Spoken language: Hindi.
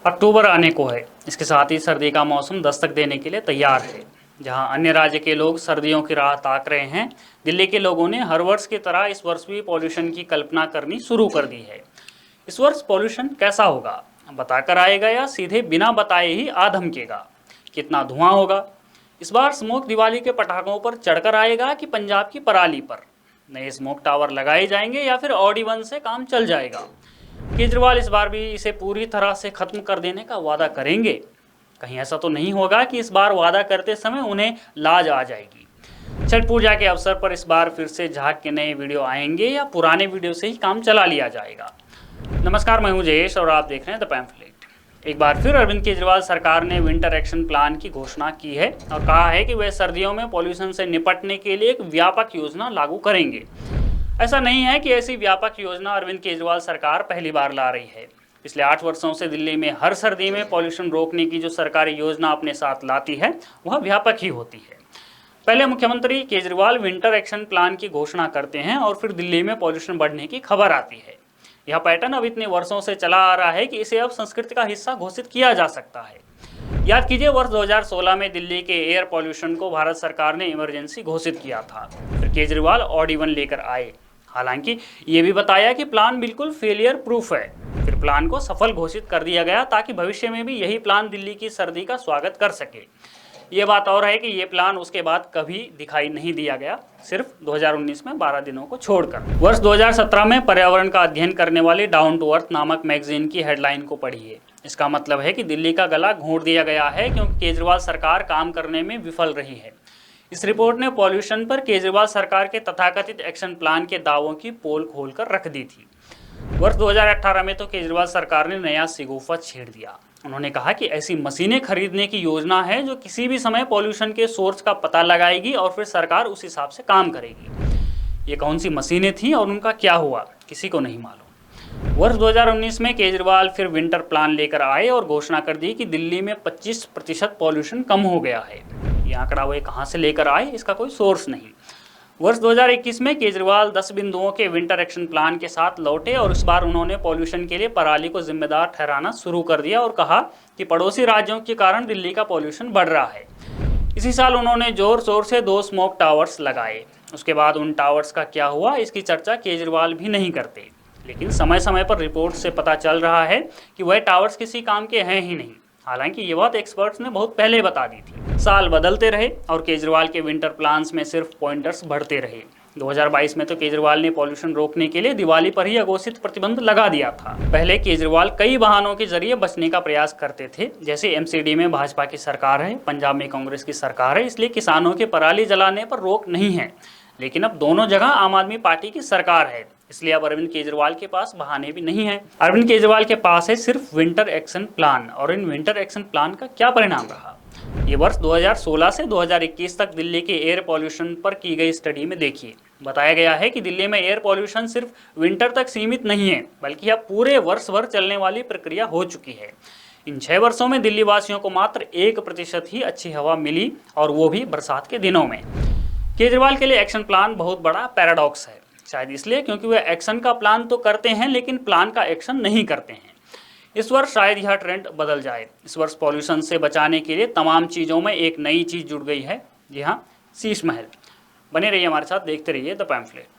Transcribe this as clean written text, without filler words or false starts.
अक्टूबर आने को है। इसके साथ ही सर्दी का मौसम दस्तक देने के लिए तैयार है। जहां अन्य राज्य के लोग सर्दियों की राह ताक रहे हैं, दिल्ली के लोगों ने हर वर्ष की तरह इस वर्ष भी पॉल्यूशन की कल्पना करनी शुरू कर दी है। इस वर्ष पॉल्यूशन कैसा होगा, बताकर आएगा या सीधे बिना बताए ही आ धमकेगा? कितना धुआं होगा? इस बार स्मोक दिवाली के पटाखों पर चढ़कर आएगा कि पंजाब की पराली पर? नए स्मोक टावर लगाए जाएंगे या फिर ऑडी 1 से काम चल जाएगा? केजरीवाल इस बार भी इसे पूरी तरह से खत्म कर देने का वादा करेंगे? कहीं ऐसा तो नहीं होगा कि इस बार वादा करते समय उन्हें लाज आ जाएगी? छठ पूजा के अवसर पर इस बार फिर से झाग के नए वीडियो आएंगे या पुराने वीडियो से ही काम चला लिया जाएगा? नमस्कार, मैं हूं जयेश और आप देख रहे हैं द पैम्फलेट। एक बार फिर अरविंद केजरीवाल सरकार ने विंटर एक्शन प्लान की घोषणा की है और कहा है कि वे सर्दियों में पॉल्यूशन से निपटने के लिए एक व्यापक योजना लागू करेंगे। ऐसा नहीं है कि ऐसी व्यापक योजना अरविंद केजरीवाल सरकार पहली बार ला रही है। पिछले 8 वर्षों से दिल्ली में हर सर्दी में पॉल्यूशन रोकने की जो सरकारी योजना अपने साथ लाती है वह व्यापक ही होती है। पहले मुख्यमंत्री केजरीवाल विंटर एक्शन प्लान की घोषणा करते हैं और फिर दिल्ली में पॉल्यूशन बढ़ने की खबर आती है। यह पैटर्न अब इतने वर्षों से चला आ रहा है कि इसे अब संस्कृति का हिस्सा घोषित किया जा सकता है। याद कीजिए, वर्ष 2016 में दिल्ली के एयर पॉल्यूशन को भारत सरकार ने इमरजेंसी घोषित किया था। फिर केजरीवाल ऑडी 1 लेकर आए। हालांकि ये भी बताया कि प्लान बिल्कुल फेलियर प्रूफ है। फिर प्लान को सफल घोषित कर दिया गया ताकि भविष्य में भी यही प्लान दिल्ली की सर्दी का स्वागत कर सके। ये बात और है कि ये प्लान उसके बाद कभी दिखाई नहीं दिया गया, सिर्फ 2019 में 12 दिनों को छोड़कर। वर्ष 2017 में पर्यावरण का अध्ययन करने वाली डाउन टू अर्थ नामक मैगजीन की हेडलाइन को पढ़िए। इसका मतलब है कि दिल्ली का गला घोंट दिया गया है क्योंकि केजरीवाल सरकार काम करने में विफल रही है। इस रिपोर्ट ने पॉल्यूशन पर केजरीवाल सरकार के तथाकथित एक्शन प्लान के दावों की पोल खोलकर रख दी थी। वर्ष 2018 में तो केजरीवाल सरकार ने नया सिगोफा छेड़ दिया। उन्होंने कहा कि ऐसी मशीनें खरीदने की योजना है जो किसी भी समय पॉल्यूशन के सोर्स का पता लगाएगी और फिर सरकार उस हिसाब से काम करेगी। ये कौन सी मशीनें थीं और उनका क्या हुआ, किसी को नहीं मालूम। वर्ष 2019 में केजरीवाल फिर विंटर प्लान लेकर आए और घोषणा कर दी कि दिल्ली में 25% पॉल्यूशन कम हो गया है। ये आंकड़ा वे कहां से लेकर आए, इसका कोई सोर्स नहीं। वर्ष 2021 में केजरीवाल 10 बिंदुओं के विंटर एक्शन प्लान के साथ लौटे और इस बार उन्होंने पॉल्यूशन के लिए पराली को जिम्मेदार ठहराना शुरू कर दिया और कहा कि पड़ोसी राज्यों के कारण दिल्ली का पॉल्यूशन बढ़ रहा है। इसी साल उन्होंने जोर शोर से 2 स्मोक टावर्स लगाए। उसके बाद उन टावर्स का क्या हुआ, इसकी चर्चा केजरीवाल भी नहीं करते, लेकिन समय समय पर रिपोर्ट से पता चल रहा है कि वह टावर्स किसी काम के हैं ही नहीं। हालांकि ये बात एक्सपर्ट्स ने बहुत पहले बता दी थी। साल बदलते रहे और केजरीवाल के विंटर प्लान्स में सिर्फ पॉइंटर्स बढ़ते रहे। 2022 में तो केजरीवाल ने पॉल्यूशन रोकने के लिए दिवाली पर ही अघोषित प्रतिबंध लगा दिया था। पहले केजरीवाल कई बहानों के जरिए बचने का प्रयास करते थे, जैसे एमसीडी में भाजपा की सरकार है, पंजाब में कांग्रेस की सरकार है, इसलिए किसानों के पराली जलाने पर रोक नहीं है। लेकिन अब दोनों जगह आम आदमी पार्टी की सरकार है, इसलिए अब अरविंद केजरीवाल के पास बहाने भी नहीं है। अरविंद केजरीवाल के पास है सिर्फ विंटर एक्शन प्लान। और इन विंटर एक्शन प्लान का क्या परिणाम रहा, ये वर्ष 2016 से 2021 तक दिल्ली के एयर पॉल्यूशन पर की गई स्टडी में देखिए। बताया गया है कि दिल्ली में एयर पॉल्यूशन सिर्फ विंटर तक सीमित नहीं है, बल्कि अब पूरे वर्ष भर चलने वाली प्रक्रिया हो चुकी है। इन 6 वर्षों में दिल्ली वासियों को मात्र 1% ही अच्छी हवा मिली, और वो भी बरसात के दिनों में। केजरीवाल के लिए एक्शन प्लान बहुत बड़ा पैराडॉक्स है, शायद इसलिए क्योंकि वे एक्शन का प्लान तो करते हैं लेकिन प्लान का एक्शन नहीं करते हैं। इस वर्ष शायद यह ट्रेंड बदल जाए। इस वर्ष पॉल्यूशन से बचाने के लिए तमाम चीज़ों में एक नई चीज़ जुड़ गई है। जी हाँ, शीश महल। बने रहिए हमारे साथ, देखते रहिए द पैम्फलेट।